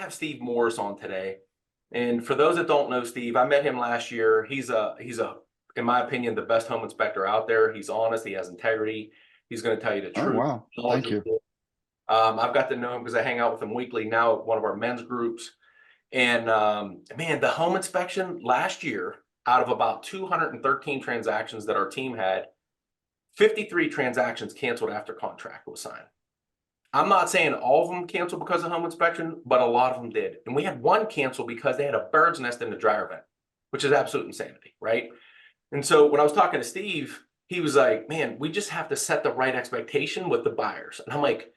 have Steve Morris on today. And for those that don't know Steve, I met him last year. He's in my opinion, the best home inspector out there. He's honest. He has integrity. He's going to tell you the Oh, truth. wow. Thank you. I've got to know him because I hang out with him weekly now at one of our men's groups. And man, the home inspection last year, out of about 213 transactions that our team had, 53 transactions canceled after contract was signed. I'm not saying all of them canceled because of home inspection, but a lot of them did. And we had one cancel because they had a bird's nest in the dryer vent, which is absolute insanity, right? And so when I was talking to Steve, he was like, man, we just have to set the right expectation with the buyers. And I'm like,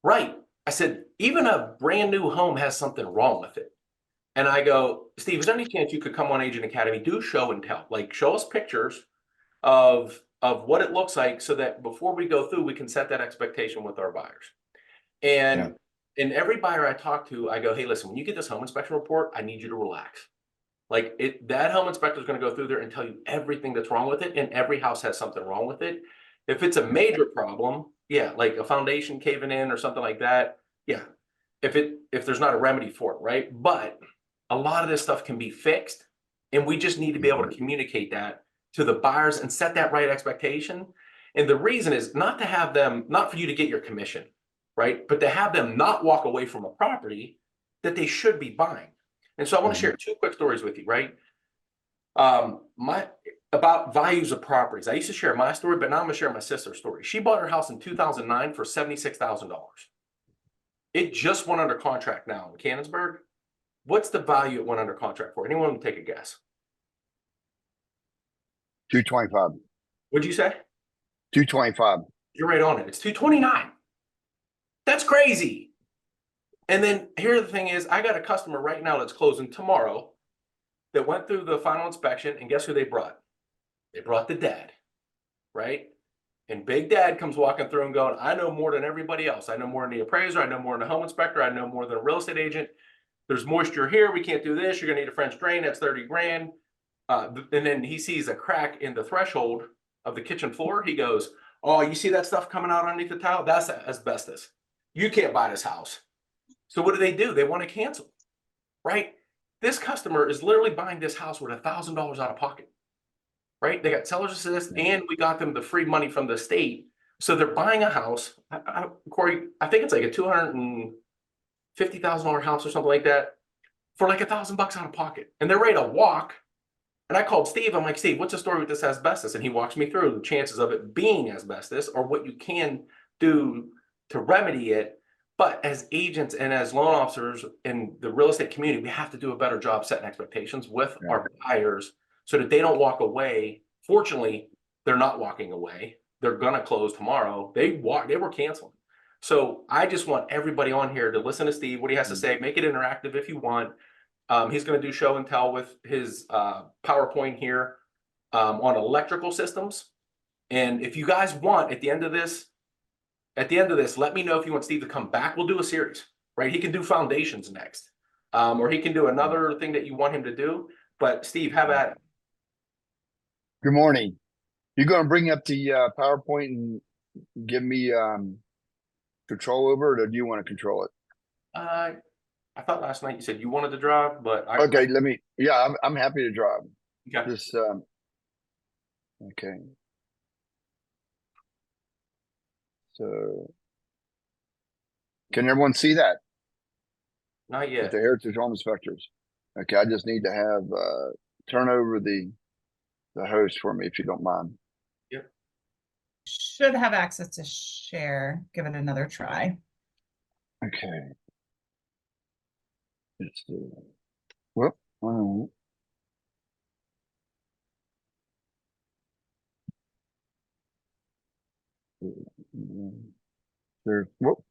right. I said, even a brand new home has something wrong with it. And I go, Steve, is there any chance you could come on Agent Academy, do show and tell, like show us pictures of what it looks like so that before we go through, we can set that expectation with our buyers. And every buyer I talk to, I go, hey, listen, when you get this home inspection report, I need you to relax. Like that home inspector is going to go through there and tell you everything that's wrong with it. And every house has something wrong with it. If it's a major problem, yeah, like a foundation caving in or something like that. Yeah. If there's not a remedy for it, right? But a lot of this stuff can be fixed. And we just need to be able to communicate that to the buyers and set that right expectation. And the reason is not to have them, not for you to get your commission, right? But to have them not walk away from a property that they should be buying. And so I want to share two quick stories with you, right? About values of properties. I used to share my story, but now I'm going to share my sister's story. She bought her house in 2009 for $76,000. It just went under contract now in Canonsburg. What's the value it went under contract for? Anyone can take a guess. 225. What'd you say? 225. You're right on it. It's 229. That's crazy. And then here the thing is, I got a customer right now that's closing tomorrow that went through the final inspection, and guess who they brought? They brought the dad, right? And Big Dad comes walking through and going, I know more than everybody else. I know more than the appraiser. I know more than the home inspector. I know more than a real estate agent. There's moisture here. We can't do this. You're going to need a French drain. That's 30 grand. And then he sees a crack in the threshold of the kitchen floor. He goes, oh, you see that stuff coming out underneath the tile? That's asbestos. You can't buy this house. So what do? They want to cancel, right? This customer is literally buying this house with $1,000 out of pocket, right? They got seller's assist and we got them the free money from the state. So they're buying a house. Corey, I think it's like a $250,000 house or something like that for like $1,000 out of pocket. And they're ready to walk. And I called Steve. I'm like, Steve, what's the story with this asbestos? And he walks me through the chances of it being asbestos or what you can do to remedy it. But as agents and as loan officers in the real estate community, we have to do a better job setting expectations with our buyers so that they don't walk away. Fortunately, they're not walking away. They're going to close tomorrow. They were canceling. So I just want everybody on here to listen to Steve, what he has to say, make it interactive if you want. He's going to do show and tell with his PowerPoint here on electrical systems. And if you guys want, at the end of this, let me know if you want Steve to come back. We'll do a series, right? He can do foundations next, or he can do another thing that you want him to do. But Steve, have at it. Good morning. You're going to bring up the PowerPoint and give me control over it, or do you want to control it? I thought last night you said you wanted to drive, but okay. I'm happy to drive. Okay. Just okay. So, can everyone see that? Not yet. With the Heritage Home Inspectors. Okay, I just need to have turn over the host for me if you don't mind. Yep. Should have access to share. Give it another try. Okay. Let's do it. Well, there's whoop.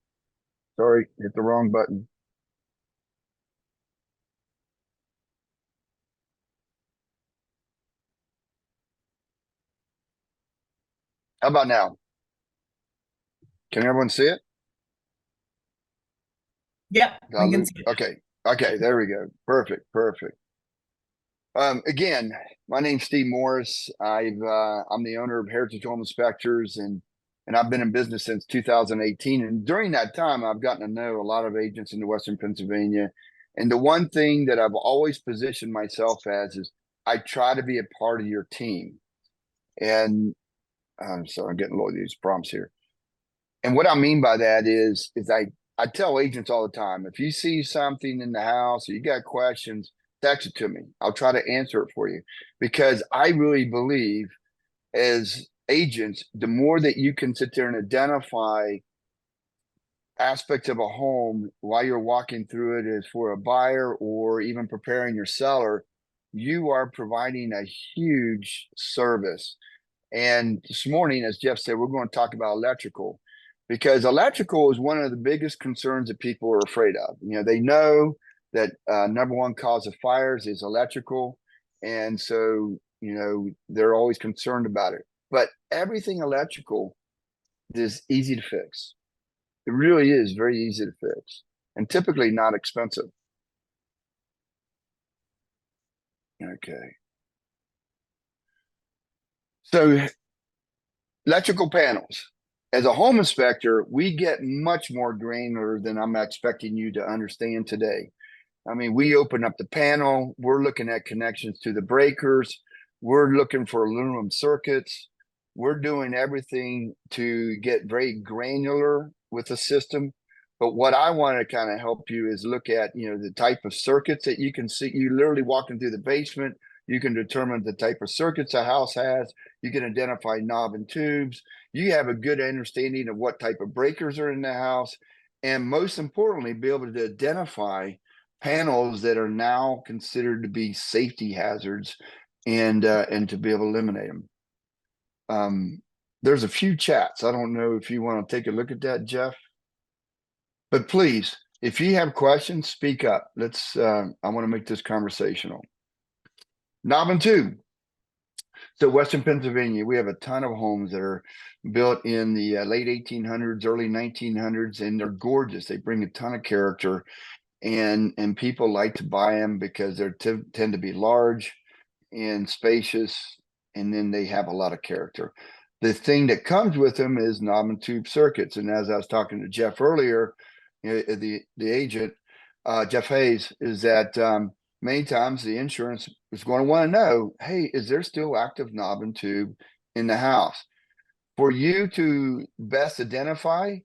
Sorry, hit the wrong button. How about now? Can everyone see it? Yep, we can see it. Okay, there we go. Perfect. Again, my name's Steve Morris. I'm the owner of Heritage Home Inspectors, and I've been in business since 2018. And during that time, I've gotten to know a lot of agents in the Western Pennsylvania And the one thing that I've always positioned myself as is I try to be a part of your team. And I'm sorry, I'm getting a lot of these prompts here. And what I mean by that is I tell agents all the time, if you see something in the house or you got questions, text it to me. I'll try to answer it for you, because I really believe as agents, the more that you can sit there and identify aspects of a home while you're walking through it as for a buyer or even preparing your seller, you are providing a huge service. And this morning, as Jeff said, we're going to talk about electrical, because electrical is one of the biggest concerns that people are afraid of. They know that number one cause of fires is electrical. And so, they're always concerned about it. But everything electrical is easy to fix. It really is very easy to fix and typically not expensive. Okay. So electrical panels. As a home inspector, we get much more granular than I'm expecting you to understand today. I mean, we open up the panel, we're looking at connections to the breakers, we're looking for aluminum circuits, we're doing everything to get very granular with the system. But what I want to kind of help you is look at, the type of circuits that you can see. You literally walking through the basement, you can determine the type of circuits a house has. You can identify knob and tubes. You have a good understanding of what type of breakers are in the house. And most importantly, be able to identify panels that are now considered to be safety hazards and to be able to eliminate them. There's a few chats. I don't know if you want to take a look at that, Jeff. But please, if you have questions, speak up. I want to make this conversational. Knob and tube. So Western Pennsylvania, we have a ton of homes that are built in the late 1800s, early 1900s, and they're gorgeous. They bring a ton of character, and people like to buy them because they tend to be large and spacious, and then they have a lot of character. The thing that comes with them is knob and tube circuits. And as I was talking to Jeff earlier, the agent, Jeff Hayes, is that many times the insurance is going to want to know, hey, is there still active knob and tube in the house? For you to best identify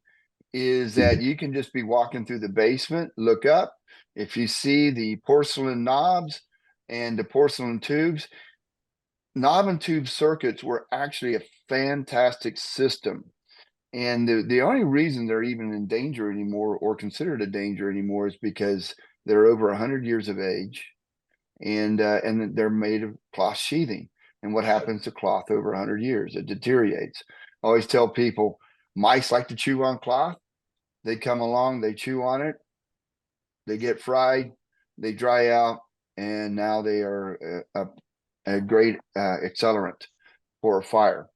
is that you can just be walking through the basement, look up. If you see the porcelain knobs and the porcelain tubes, knob and tube circuits were actually a fantastic system. And the only reason they're even in danger anymore or considered a danger anymore is because they're over 100 years of age, and they're made of cloth sheathing. And what happens to cloth over 100 years? It deteriorates. I always tell people, mice like to chew on cloth. They come along, they chew on it, they get fried, they dry out, and now they are a great accelerant for a fire.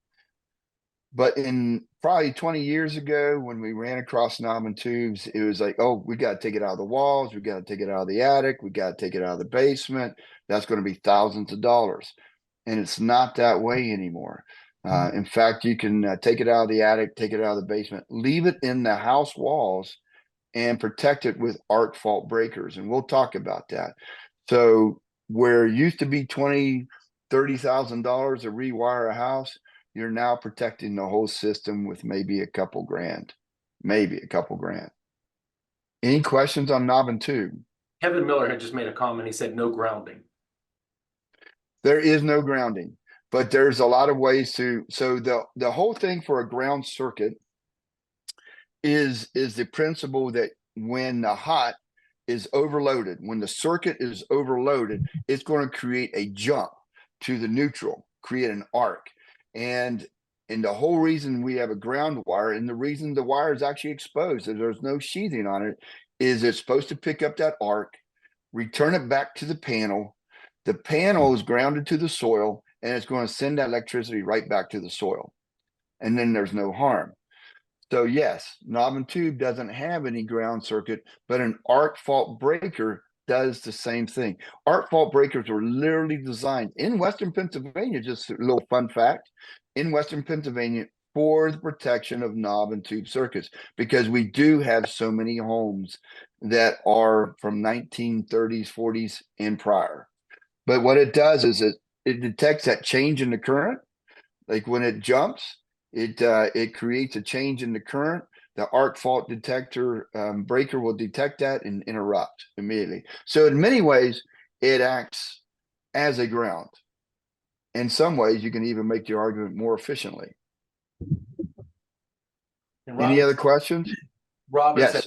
But in probably 20 years ago, when we ran across knob and tubes, it was like, oh, we got to take it out of the walls. We got to take it out of the attic. We got to take it out of the basement. That's going to be thousands of dollars. And it's not that way anymore. In fact, you can take it out of the attic, take it out of the basement, leave it in the house walls, and protect it with arc fault breakers. And we'll talk about that. So where it used to be $20,000, $30,000 to rewire a house, you're now protecting the whole system with maybe a couple grand. Any questions on knob and tube? Kevin Miller had just made a comment. He said no grounding. There is no grounding, but there's a lot of ways to. So the whole thing for a ground circuit is the principle that when the hot is overloaded, when the circuit is overloaded, it's going to create a jump to the neutral, create an arc. And the whole reason we have a ground wire, and the reason the wire is actually exposed, that there's no sheathing on it, is it's supposed to pick up that arc, return it back to the panel. The panel is grounded to the soil, and it's going to send that electricity right back to the soil. And then there's no harm. So yes, knob and tube doesn't have any ground circuit, but an arc fault breaker does the same thing. Arc fault breakers were literally designed in Western Pennsylvania. Just a little fun fact: in Western Pennsylvania, for the protection of knob and tube circuits, because we do have so many homes that are from 1930s, 40s and prior. But what it does is it detects that change in the current. Like when it jumps, it creates a change in the current. The arc fault detector breaker will detect that and interrupt immediately. So in many ways, it acts as a ground. In some ways, you can even make the argument more efficiently. And Any other questions? Robin Yes. said,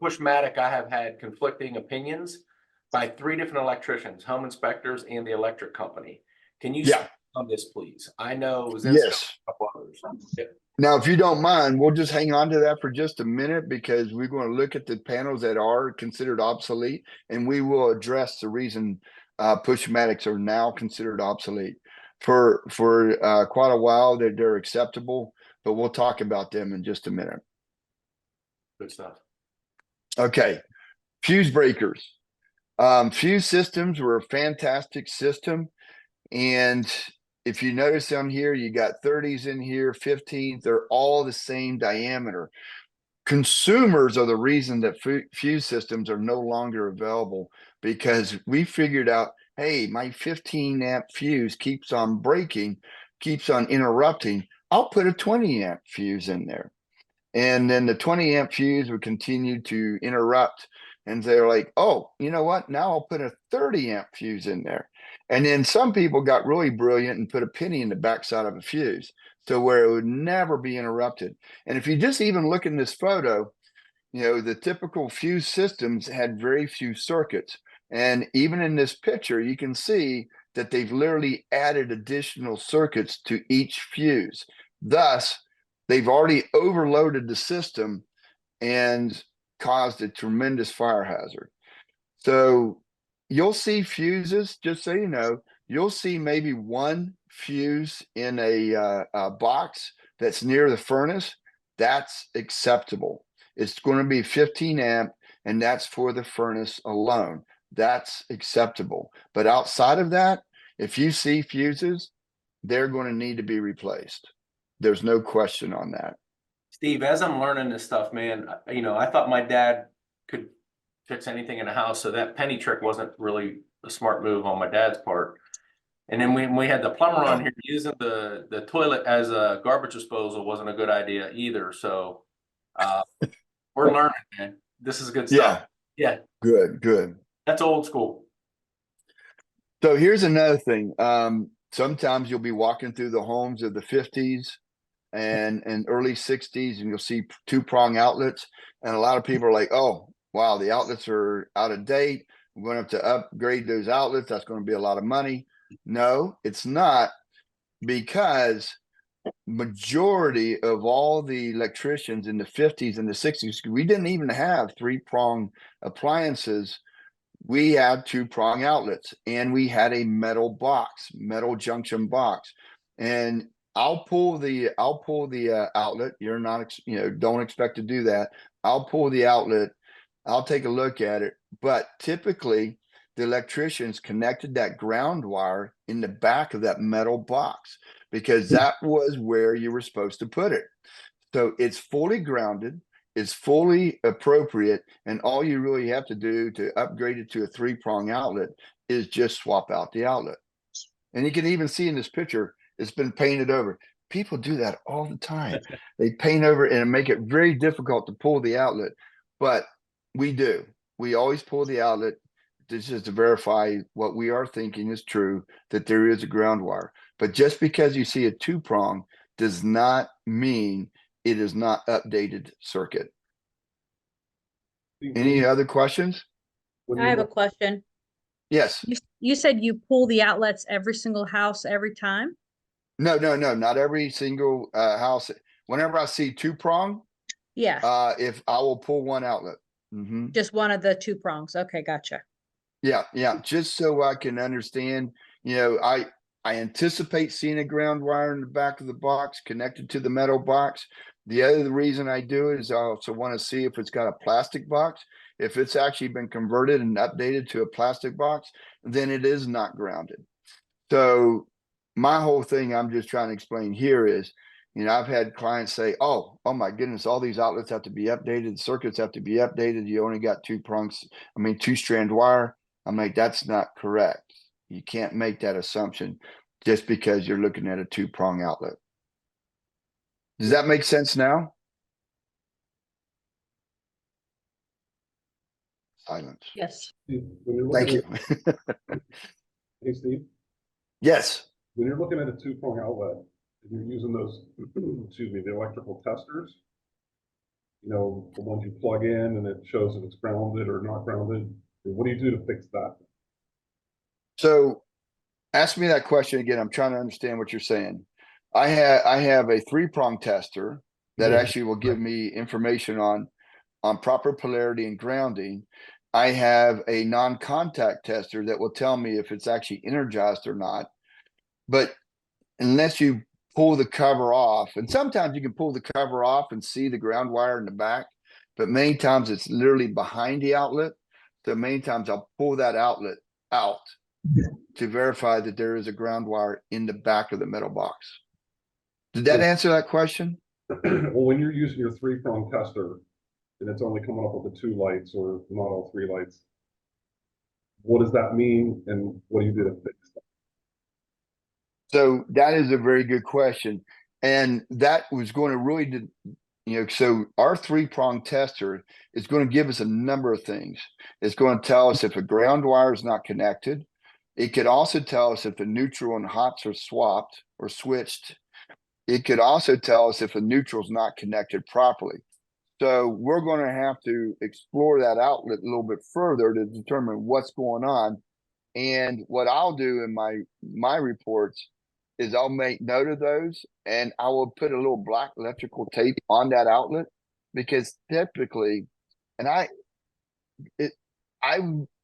Pushmatic, I have had conflicting opinions by 3 different electricians, home inspectors, and the electric company. Can you Yeah. speak on this, please? I know Zinska Yes. and a couple others. Yep. Now, if you don't mind, we'll just hang on to that for just a minute, because we're going to look at the panels that are considered obsolete, and we will address the reason Pushmatics are now considered obsolete. For quite a while, they're acceptable, but we'll talk about them in just a minute. Good stuff. Okay, fuse breakers. Fuse systems were a fantastic system, and if you notice down here, you got 30s in here, 15s, they're all the same diameter. Consumers are the reason that fuse systems are no longer available, because we figured out, hey, my 15 amp fuse keeps on breaking, keeps on interrupting. I'll put a 20 amp fuse in there. And then the 20 amp fuse would continue to interrupt. And they're like, oh, you know what? Now I'll put a 30 amp fuse in there. And then some people got really brilliant and put a penny in the backside of a fuse, so where it would never be interrupted. And if you just even look in this photo, you know, the typical fuse systems had very few circuits. And even in this picture, you can see that they've literally added additional circuits to each fuse. Thus, they've already overloaded the system and caused a tremendous fire hazard. So you'll see fuses, just so you know, you'll see maybe one fuse in a box that's near the furnace. That's acceptable. It's going to be 15 amp, and that's for the furnace alone. That's acceptable. But outside of that, if you see fuses, they're going to need to be replaced. There's no question on that. Steve, as I'm learning this stuff, man, I thought my dad could fix anything in a house, so that penny trick wasn't really a smart move on my dad's part. And then when we had the plumber on here, using the toilet as a garbage disposal wasn't a good idea either. So we're learning, man. This is good stuff. Yeah. Good. That's old school. So here's another thing. Sometimes you'll be walking through the homes of the 50s and early 60s, and you'll see 2-prong outlets. And a lot of people are like, oh, wow, the outlets are out of date. We're going to have to upgrade those outlets. That's going to be a lot of money. No, it's not, because majority of all the electricians in the 50s and the 60s, we didn't even have 3-prong appliances. We had 2-prong outlets, and we had a metal junction box. And I'll pull the outlet. You're not, don't expect to do that. I'll pull the outlet. I'll take a look at it. But typically the electricians connected that ground wire in the back of that metal box, because that was where you were supposed to put it. So it's fully grounded, it's fully appropriate, and all you really have to do to upgrade it to a 3-prong outlet is just swap out the outlet. And you can even see in this picture, it's been painted over. People do that all the time. They paint over it and make it very difficult to pull the outlet. But we do. We always pull the outlet. This is to verify what we are thinking is true, that there is a ground wire. But just because you see a 2-prong does not mean it is not updated circuit. Any other questions? I have a question. Yes. You said you pull the outlets every single house every time? No, not every single house. Whenever I see 2-prong, Yeah, if I will pull one outlet. Mm-hmm. just one of the 2 prongs. Okay, gotcha. Yeah. Just so I can understand, I anticipate seeing a ground wire in the back of the box connected to the metal box. The other reason I do it is I also want to see if it's got a plastic box. If it's actually been converted and updated to a plastic box, then it is not grounded. So my whole thing I'm just trying to explain here is You know, I've had clients say, oh my goodness, all these outlets have to be updated, circuits have to be updated. You only got two strand wire. I'm like, that's not correct. You can't make that assumption just because you're looking at a 2-prong outlet. Does that make sense now? Silence. Yes. Steve, when you're Thank looking you. at, hey Steve, Yes. when you're looking at a 2-prong outlet, and you're using those, excuse me, the electrical testers, you know, the ones you plug in and it shows if it's grounded or not grounded, what do you do to fix that? So ask me that question again. I'm trying to understand what you're saying. I have a 3-prong tester that Yeah. actually will give me information on proper polarity and grounding. I have a non-contact tester that will tell me if it's actually energized or not. But unless you pull the cover off, and sometimes you can pull the cover off and see the ground wire in the back, but many times it's literally behind the outlet. So many times I'll pull that outlet out to verify that there is a ground wire in the back of the metal box. Did that answer that question? Well, when you're using your 3-prong tester and it's only coming up with the 2 lights or not all 3 lights, what does that mean and what do you do to fix that? So that is a very good question. And that was going to really, so our 3-prong tester is going to give us a number of things. It's going to tell us if a ground wire is not connected. It could also tell us if the neutral and hots are swapped or switched. It could also tell us if a neutral is not connected properly. So we're going to have to explore that outlet a little bit further to determine what's going on. And what I'll do in my reports is I'll make note of those and I will put a little black electrical tape on that outlet, because typically, and I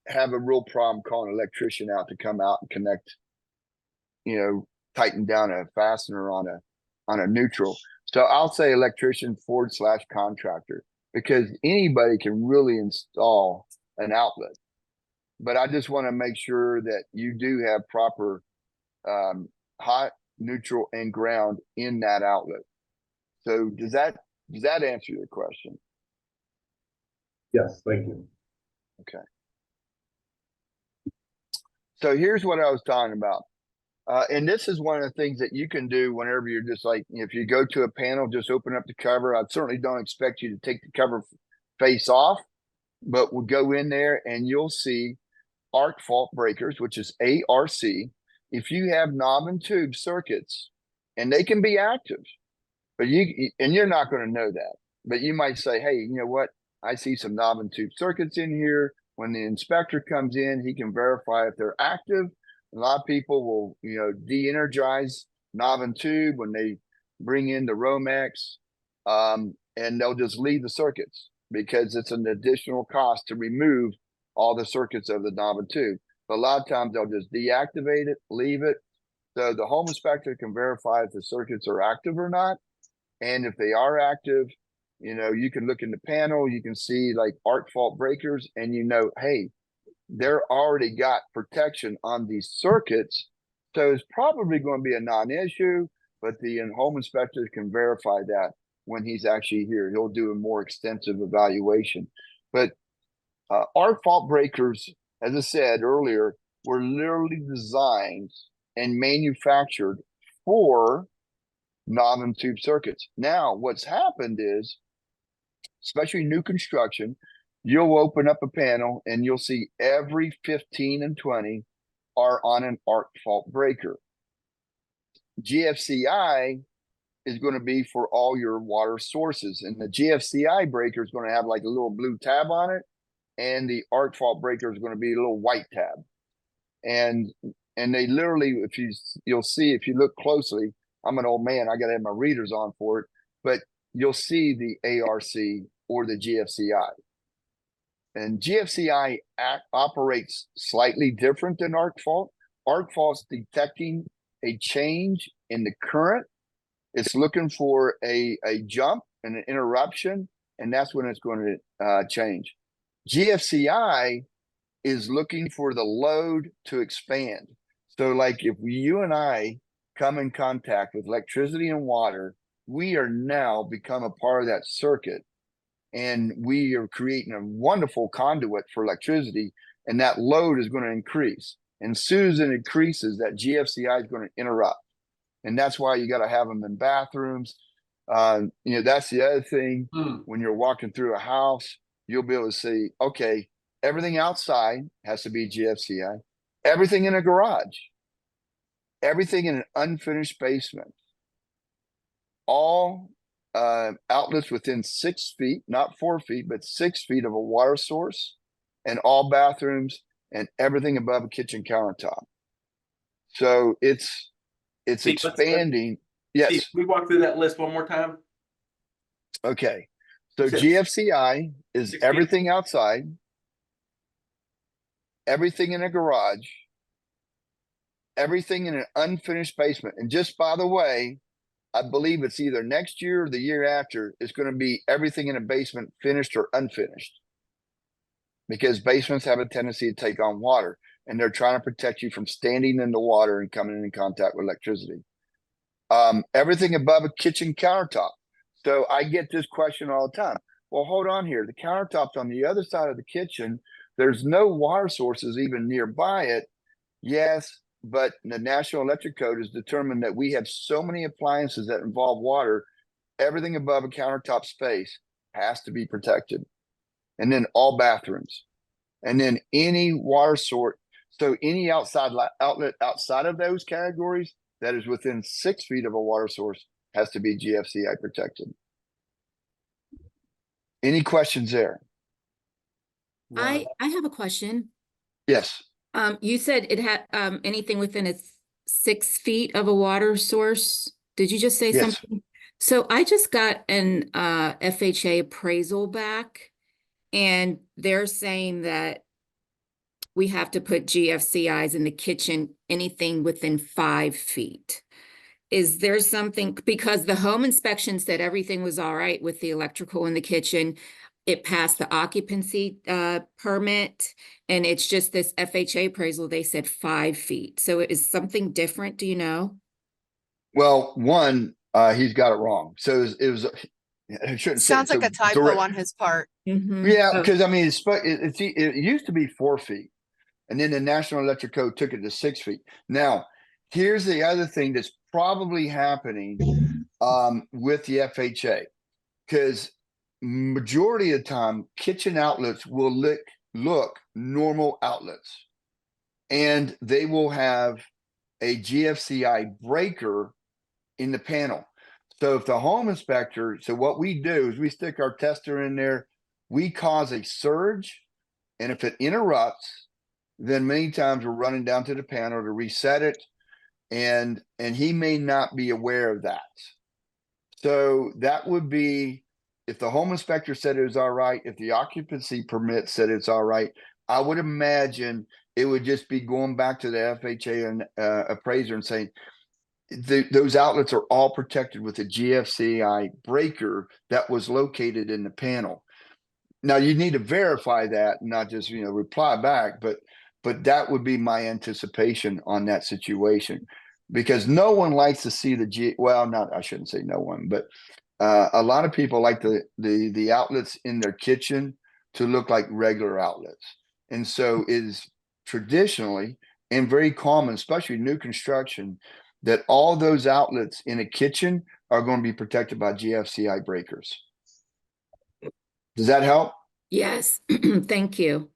have a real problem calling an electrician out to come out and connect, tighten down a fastener on a neutral. So I'll say electrician / contractor, because anybody can really install an outlet. But I just want to make sure that you do have proper hot, neutral, and ground in that outlet. So does that answer your question? Yes, thank you. Okay. So here's what I was talking about. And this is one of the things that you can do whenever you're just like, if you go to a panel, just open up the cover. I certainly don't expect you to take the cover face off, but we'll go in there and you'll see arc fault breakers, which is ARC. If you have knob and tube circuits, and they can be active, but you're not going to know that, but you might say, hey, you know what? I see some knob and tube circuits in here. When the inspector comes in, he can verify if they're active. A lot of people will, de-energize knob and tube when they bring in the Romex, and they'll just leave the circuits because it's an additional cost to remove all the circuits of the knob and tube. But a lot of times they'll just deactivate it, leave it. So the home inspector can verify if the circuits are active or not. And if they are active, you can look in the panel, you can see like arc fault breakers, and hey, they're already got protection on these circuits. So it's probably going to be a non-issue, but the home inspector can verify that when he's actually here. He'll do a more extensive evaluation. But arc fault breakers, as I said earlier, were literally designed and manufactured for knob and tube circuits. Now, what's happened is, especially new construction, you'll open up a panel and you'll see every 15 and 20 are on an arc fault breaker. GFCI is going to be for all your water sources, and the GFCI breaker is going to have like a little blue tab on it, and the arc fault breaker is going to be a little white tab. And they literally, you'll see, if you look closely, I'm an old man, I got to have my readers on for it, but you'll see the ARC or the GFCI. And GFCI operates slightly different than arc fault. Arc fault's detecting a change in the current. It's looking for a jump and an interruption, and that's when it's going to change. GFCI is looking for the load to expand. So like if you and I come in contact with electricity and water, we are now become a part of that circuit. And we are creating a wonderful conduit for electricity, and that load is going to increase. And as soon as it increases, that GFCI is going to interrupt. And that's why you got to have them in bathrooms. That's the other thing. When you're walking through a house, you'll be able to see, okay, everything outside has to be GFCI, everything in a garage, everything in an unfinished basement, all outlets within 6 feet, not 4 feet, but 6 feet of a water source, and all bathrooms and everything above a kitchen countertop. So it's Steve, let's- expanding. Steve, Yes. can we walk through that list one more time? Okay. So You said GFCI is 6 feet. everything outside, everything in a garage, everything in an unfinished basement. And just by the way, I believe it's either next year or the year after, it's going to be everything in a basement, finished or unfinished. Because basements have a tendency to take on water, and they're trying to protect you from standing in the water and coming in contact with electricity. Everything above a kitchen countertop. So I get this question all the time. Well, hold on here. The countertop's on the other side of the kitchen. There's no water sources even nearby it. Yes, but the National Electric Code has determined that we have so many appliances that involve water, everything above a countertop space has to be protected. And then all bathrooms. And then any water source. So any outside outlet outside of those categories that is within 6 feet of a water source has to be GFCI protected. Any questions there? I have a question. Yes. You said it had, anything within 6 feet of a water source. Did you just say Yes. something? So I just got an, FHA appraisal back, and they're saying that we have to put GFCIs in the kitchen, anything within 5 feet. Is there something, because the home inspection said everything was all right with the electrical in the kitchen. It passed the occupancy permit, and it's just this FHA appraisal, they said 5 feet. So is something different, do you know? Well, one, he's got it wrong. So it was I shouldn't say Sounds like a typo on his part. Yeah, Oh, because I mean, it used to be 4 feet, and then the National Electric Code took it to 6 feet. Now, here's the other thing that's probably happening with the FHA, because majority of the time, kitchen outlets will look normal outlets, and they will have a GFCI breaker in the panel. So if the home inspector, so what we do is we stick our tester in there, we cause a surge, and if it interrupts, then many times we're running down to the panel to reset it, and he may not be aware of that. So that would be if the home inspector said it was all right, if the occupancy permit said it's all right, I would imagine it would just be going back to the FHA and appraiser and saying, those outlets are all protected with a GFCI breaker that was located in the panel. Now you need to verify that, not just reply back, but that would be my anticipation on that situation, because no one likes to see I shouldn't say no one, but a lot of people like the outlets in their kitchen to look like regular outlets, and so it is traditionally and very common, especially new construction, that all those outlets in a kitchen are going to be protected by GFCI breakers. Does that help? yes, thank you.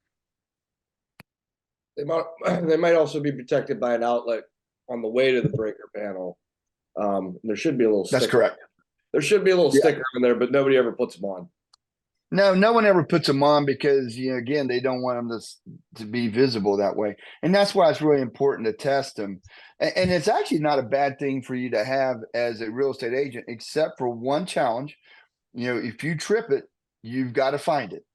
They might also be protected by an outlet on the way to the breaker panel. There should be a little That's sticker. correct. There should be a little sticker on there, but nobody ever puts them on. No one ever puts them on because, again, they don't want them to be visible that way. And that's why it's really important to test them. And it's actually not a bad thing for you to have as a real estate agent, except for one challenge. If you trip it, you've got to find it.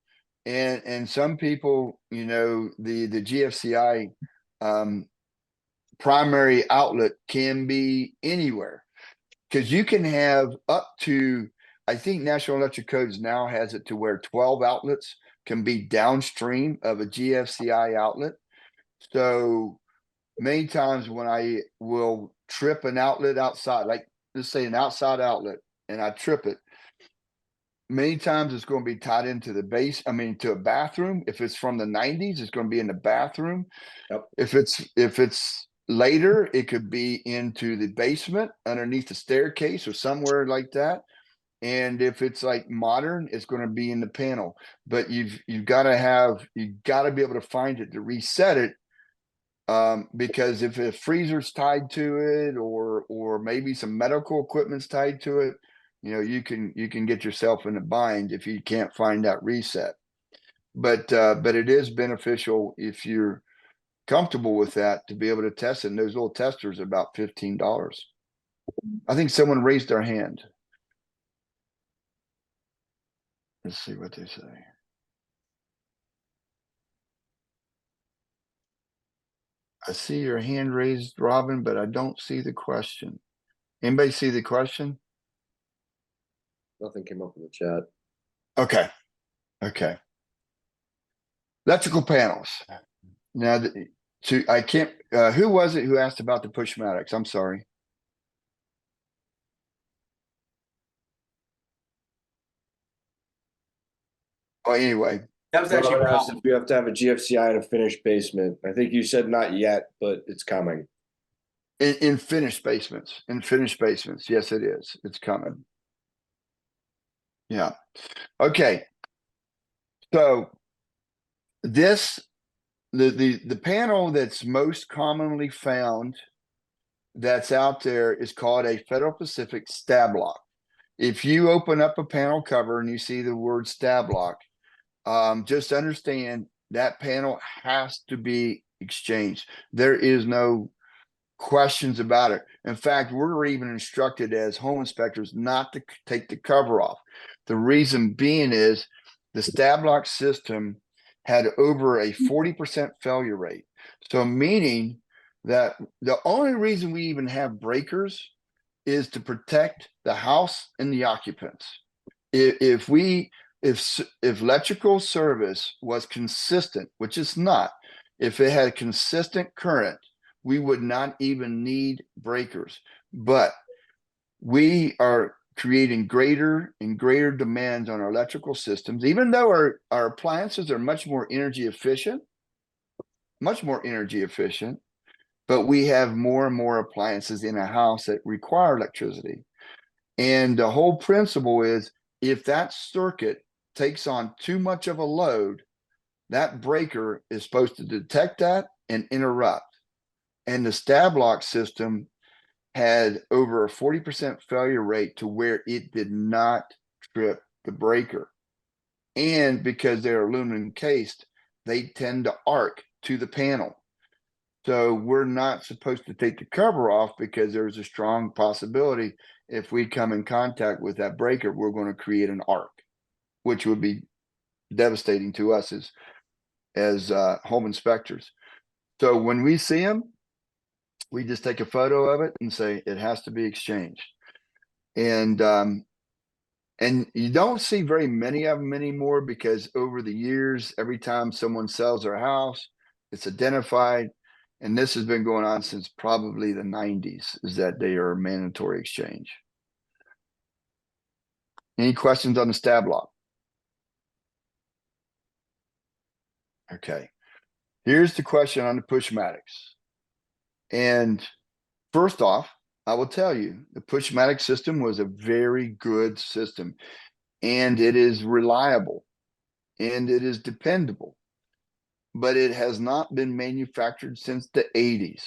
And some people, the GFCI primary outlet can be anywhere, because you can have up to, I think National Electric Codes now has it to where 12 outlets can be downstream of a GFCI outlet. So many times when I will trip an outlet outside, like let's say an outside outlet, and I trip it. Many times it's going to be tied into the base. I mean, to a bathroom. If it's from the 90s, it's going to be in the bathroom. Yep. If it's later, it could be into the basement underneath the staircase or somewhere like that. And if it's like modern, it's going to be in the panel. But you've got to be able to find it to reset it. Because if a freezer's tied to it, or maybe some medical equipment's tied to it, you know, you can get yourself in a bind if you can't find that reset. But it is beneficial if you're comfortable with that to be able to test it. And those little testers are about $15. I think someone raised their hand. Let's see what they say. I see your hand raised, Robin, but I don't see the question. Anybody see the question? Nothing came up in the chat. Okay. Okay. Electrical panels. Now, I can't, who was it who asked about the Pushmatics? I'm sorry. Oh, anyway, That was actually Robin asked Paul. if you have to have a GFCI in a finished basement. I think you said not yet, but it's coming. in finished basements, yes, it is. It's coming. Yeah. Okay. So the panel that's most commonly found that's out there is called a Federal Pacific stab lock. If you open up a panel cover and you see the word stab lock, just understand that panel has to be exchanged. There is no questions about it. In fact, we're even instructed as home inspectors not to take the cover off. The reason being is the stab lock system had over a 40% failure rate. So meaning that the only reason we even have breakers is to protect the house and the occupants. If electrical service was consistent, which it's not, if it had consistent current, we would not even need breakers. But we are creating greater and greater demands on our electrical systems, even though our appliances are much more energy efficient, but we have more and more appliances in a house that require electricity. And the whole principle is, if that circuit takes on too much of a load, that breaker is supposed to detect that and interrupt. And the stab lock system had over a 40% failure rate to where it did not trip the breaker. And because they're aluminum cased, they tend to arc to the panel. So we're not supposed to take the cover off, because there's a strong possibility if we come in contact with that breaker, we're going to create an arc, which would be devastating to us as home inspectors. So when we see them, we just take a photo of it and say it has to be exchanged. And you don't see very many of them anymore, because over the years, every time someone sells their house, it's identified. And this has been going on since probably the 90s, is that they are mandatory exchange. Any questions on the stab lock? Okay. Here's the question on the Pushmatics. And first off, I will tell you, the Pushmatic system was a very good system, and it is reliable, and it is dependable, but it has not been manufactured since the 80s.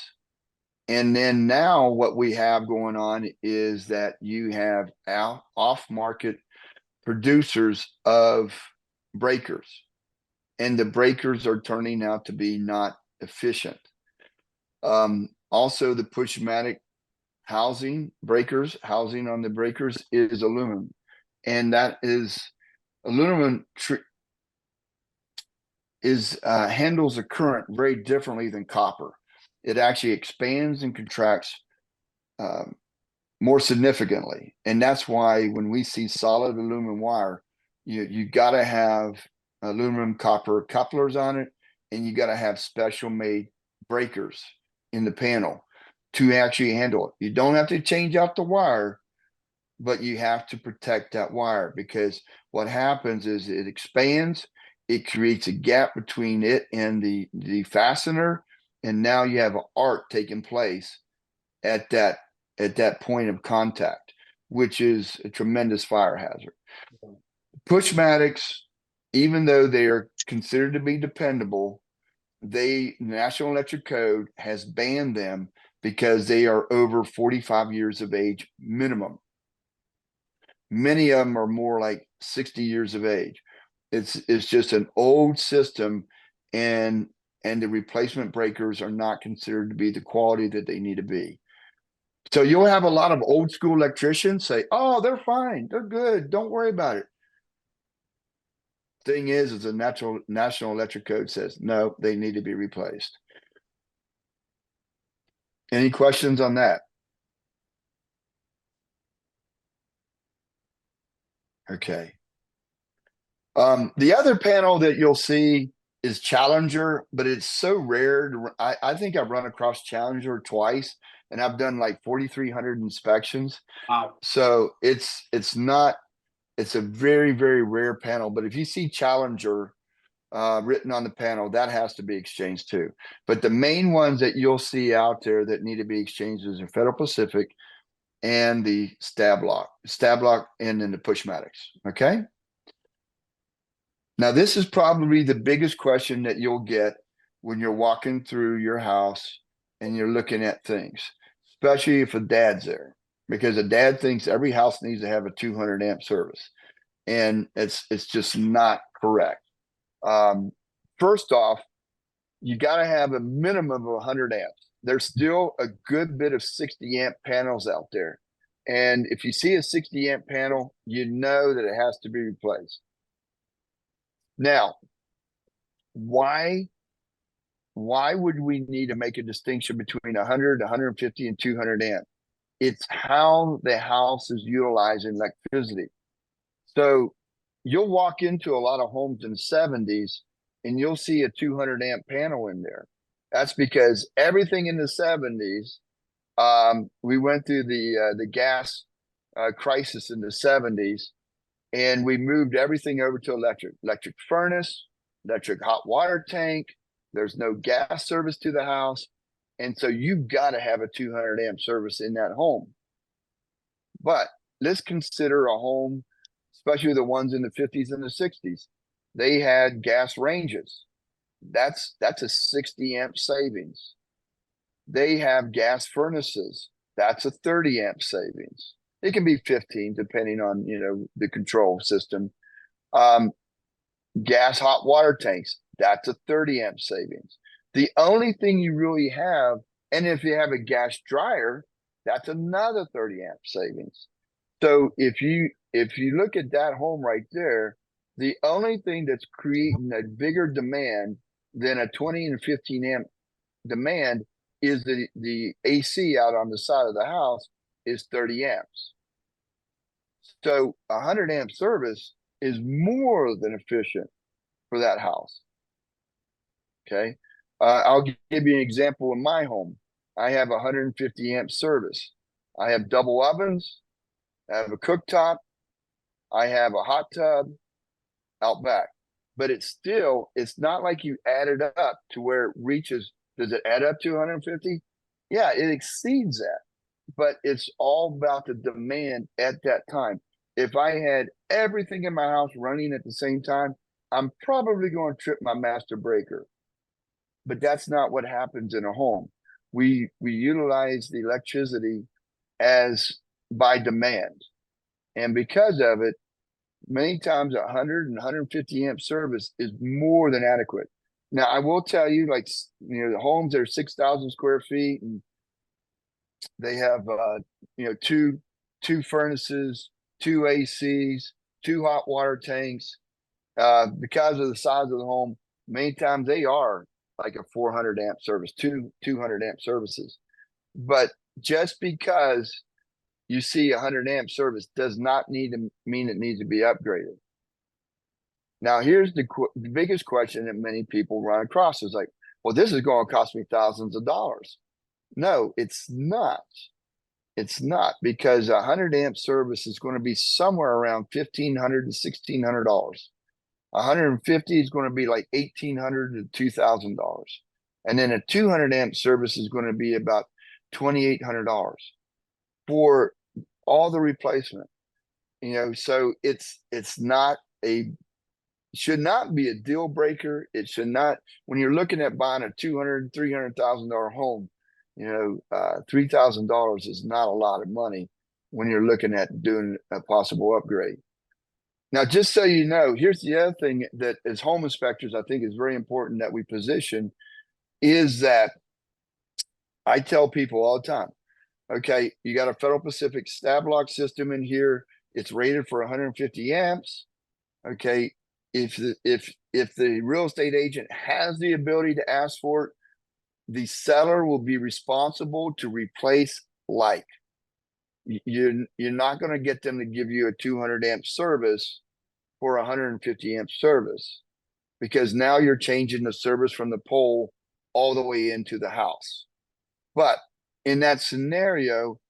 And then now what we have going on is that you have off-market producers of breakers, and the breakers are turning out to be not efficient. Also, the Pushmatic housing on the breakers is aluminum, and that is aluminum handles the current very differently than copper. It actually expands and contracts more significantly, and that's why when we see solid aluminum wire, you got to have aluminum copper couplers on it, and you got to have special made breakers in the panel to actually handle it. You don't have to change out the wire, but you have to protect that wire, because what happens is it expands, it creates a gap between it and the fastener, and now you have an arc taking place at that point of contact, which is a tremendous fire hazard. Pushmatics, even though they are considered to be dependable, National Electric Code has banned them because they are over 45 years of age minimum. Many of them are more like 60 years of age. It's just an old system, and the replacement breakers are not considered to be the quality that they need to be. So you'll have a lot of old school electricians say, "Oh, they're fine, they're good, don't worry about it." Thing is the National Electric Code says no, they need to be replaced. Any questions on that? Okay. The other panel that you'll see is Challenger, but it's so rare. I think I've run across Challenger twice, and I've done like 4,300 inspections. Wow. So it's a very, very rare panel. But if you see Challenger written on the panel, that has to be exchanged too. But the main ones that you'll see out there that need to be exchanged is the Federal Pacific and the stab lock, and then the Pushmatics. Okay. Now, this is probably the biggest question that you'll get when you're walking through your house and you're looking at things, especially if a dad's there, because a dad thinks every house needs to have a 200 amp service, and it's just not correct. First off, you got to have a minimum of 100 amps. There's still a good bit of 60 amp panels out there. And if you see a 60 amp panel, you know that it has to be replaced. Now, why would we need to make a distinction between 100, 150, and 200 amp? It's how the house is utilizing electricity. So you'll walk into a lot of homes in the 70s and you'll see a 200 amp panel in there. That's because everything in the 70s, we went through the gas crisis in the 70s, and we moved everything over to electric furnace, electric hot water tank. There's no gas service to the house. And so you've got to have a 200 amp service in that home. But let's consider a home, especially the ones in the 50s and the 60s. They had gas ranges. That's a 60 amp savings. They have gas furnaces. That's a 30 amp savings. It can be 15 depending on, the control system. Gas hot water tanks, that's a 30 amp savings. The only thing you really have, and if you have a gas dryer, that's another 30 amp savings. So if you look at that home right there, the only thing that's creating a bigger demand than a 20 and 15 amp demand is the AC out on the side of the house is 30 amps. So 100 amp service is more than efficient for that house. Okay. I'll give you an example in my home. I have 150 amp service. I have double ovens. I have a cooktop. I have a hot tub out back. But it's not like you add it up to where it reaches. Does it add up to 150? Yeah, it exceeds that. But it's all about the demand at that time. If I had everything in my house running at the same time, I'm probably going to trip my master breaker. But that's not what happens in a home. We utilize the electricity as by demand. And because of it, many times 100 and 150 amp service is more than adequate. Now, I will tell you, the homes that are 6,000 square feet, and they have, two furnaces, 2 ACs, 2 hot water tanks. Because of the size of the home, many times they are like a 400 amp service, 200 amp services. But just because you see 100 amp service does not mean it needs to be upgraded. Now, here's the biggest question that many people run across is like, well, this is going to cost me thousands of dollars. No, it's not. It's not, because a 100 amp service is going to be somewhere around $1,500 to $1,600. 150 is going to be like $1,800 to $2,000. And then a 200 amp service is going to be about $2,800 for all the replacement. So it's not should not be a deal breaker. It should not, when you're looking at buying a $200,000, $300,000 home, $3,000 is not a lot of money when you're looking at doing a possible upgrade. Now, just so you know, here's the other thing that as home inspectors, I think is very important that we position, is that I tell people all the time, okay, you got a Federal Pacific stab lock system in here. It's rated for 150 amps. Okay. If the real estate agent has the ability to ask for it, the seller will be responsible to replace like. You're not going to get them to give you a 200 amp service for a 150 amp service, because now you're changing the service from the pole all the way into the house. But in that scenario,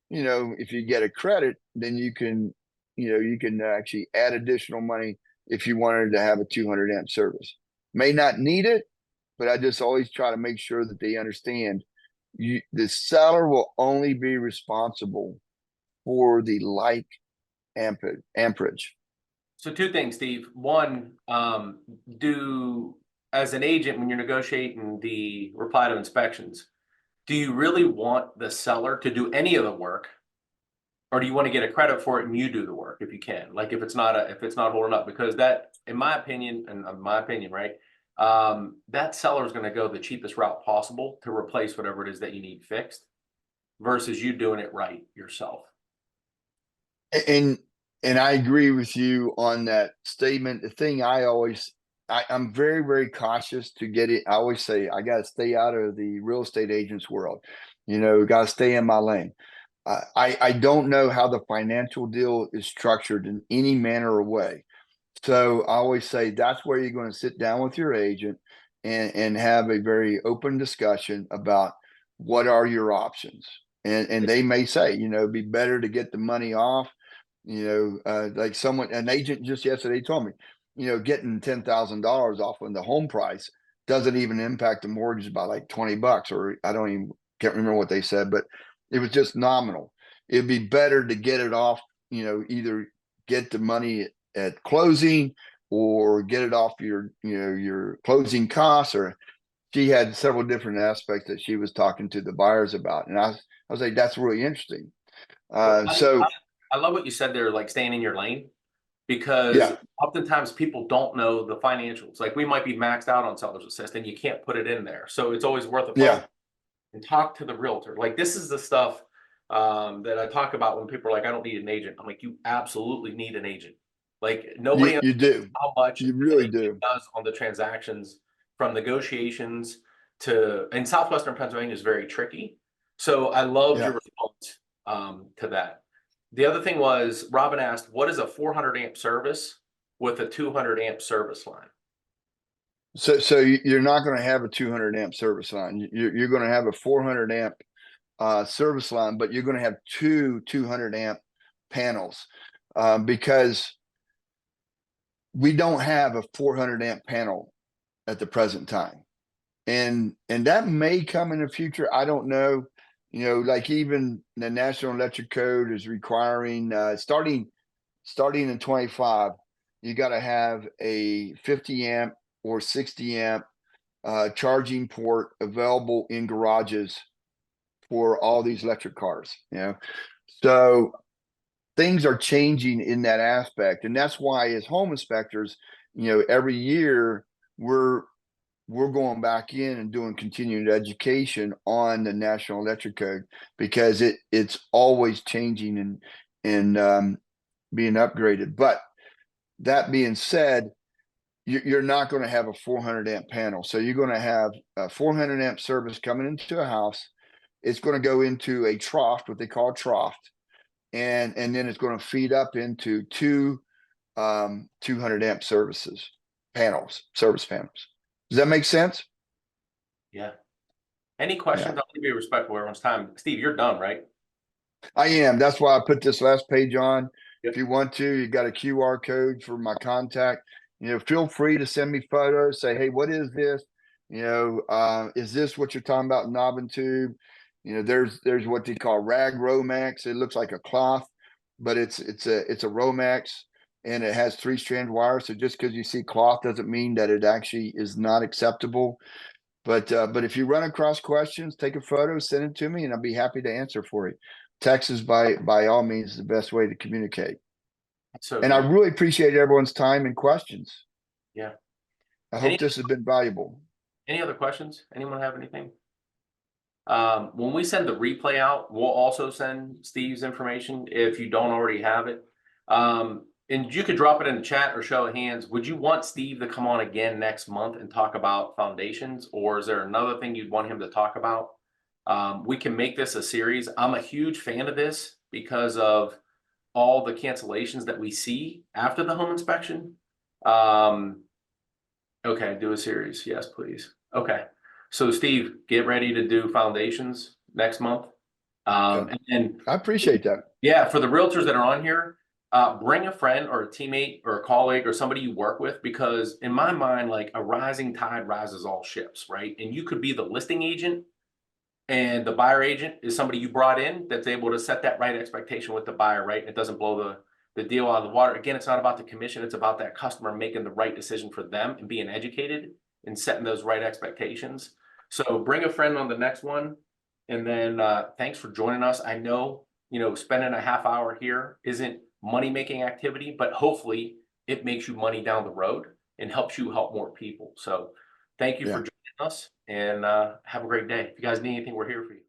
if you get a credit, then you can actually add additional money if you wanted to have a 200 amp service. May not need it, but I just always try to make sure that they understand the seller will only be responsible for the like amperage. So two things, Steve. One, as an agent, when you're negotiating the reply to inspections, do you really want the seller to do any of the work? Or do you want to get a credit for it and you do the work if you can? Like if it's not holding up, because that, in my opinion, right? That seller is going to go the cheapest route possible to replace whatever it is that you need fixed versus you doing it right yourself. And I agree with you on that statement. The thing I'm very, very cautious to get it. I always say, I got to stay out of the real estate agent's world, got to stay in my lane. I don't know how the financial deal is structured in any manner or way. So I always say that's where you're going to sit down with your agent and have a very open discussion about what are your options. And they may say, it'd be better to get the money off. Like an agent just yesterday told me, getting $10,000 off on the home price doesn't even impact the mortgage by like $20, or can't remember what they said, but it was just nominal. It'd be better to get it off, either get the money at closing or get it off your closing costs. Or she had several different aspects that she was talking to the buyers about. And I was like, that's really interesting. I love what you said there, like staying in your lane, because oftentimes people don't know the financials. Like we might be maxed out on seller's assist and you can't put it in there. So it's always worth a phone and talk to the realtor. Like this is the stuff that I talk about when people are like, I don't need an agent. I'm like, you absolutely need an agent. Like nobody you do how much you really do does on the transactions, from negotiations to, and Southwestern Pennsylvania is very tricky. So I loved your response to that. The other thing was, Robin asked, what is a 400 amp service with a 200 amp service line? So you're not going to have a 200 amp service line. You're going to have a 400 amp service line, but you're going to have two 200 amp panels because we don't have a 400 amp panel at the present time. And that may come in the future. I don't know. Like even the National Electric Code is requiring starting in 25, you got to have a 50 amp or 60 amp charging port available in garages for all these electric cars. So things are changing in that aspect, and that's why as home inspectors, every year we're going back in and doing continued education on the National Electric Code, because it's always changing and being upgraded. But that being said, you're not going to have a 400 amp panel. So you're going to have a 400 amp service coming into a house. It's going to go into a trough, what they call a trough. And then it's going to feed up into two 200 amp service panels. Does that make sense? Yeah. Any questions? I'll give you respect for everyone's time. Steve, you're done, right? I am. That's why I put this last page on. Yep. If you want to, you got a QR code for my contact. Feel free to send me photos. Say, hey, what is this? Is this what you're talking about, knob and tube? There's what they call rag Romex. It looks like a cloth, but it's a Romex, and it has 3-strand wire. So just because you see cloth doesn't mean that it actually is not acceptable. But if you run across questions, take a photo, send it to me, and I'll be happy to answer for you. Text is by all means the best way to communicate. So, And I really appreciate everyone's time and questions. yeah. I hope this has been valuable. Any other questions? Anyone have anything? When we send the replay out, we'll also send Steve's information if you don't already have it. And you could drop it in the chat or show of hands. Would you want Steve to come on again next month and talk about foundations, or is there another thing you'd want him to talk about? We can make this a series. I'm a huge fan of this because of all the cancellations that we see after the home inspection. Okay, do a series. Yes, please. Okay. So Steve, get ready to do foundations next month. Okay. And then I appreciate that. yeah, for the realtors that are on here, bring a friend or a teammate or a colleague or somebody you work with, because in my mind, like a rising tide rises all ships, right? And you could be the listing agent and the buyer agent is somebody you brought in that's able to set that right expectation with the buyer, right? And it doesn't blow the deal out of the water. Again, it's not about the commission. It's about that customer making the right decision for them and being educated and setting those right expectations. So bring a friend on the next one. And then thanks for joining us. I know, spending a half hour here isn't money-making activity, but hopefully it makes you money down the road and helps you help more people. So thank you for joining us, and have a great day. If you guys need anything, we're here for you.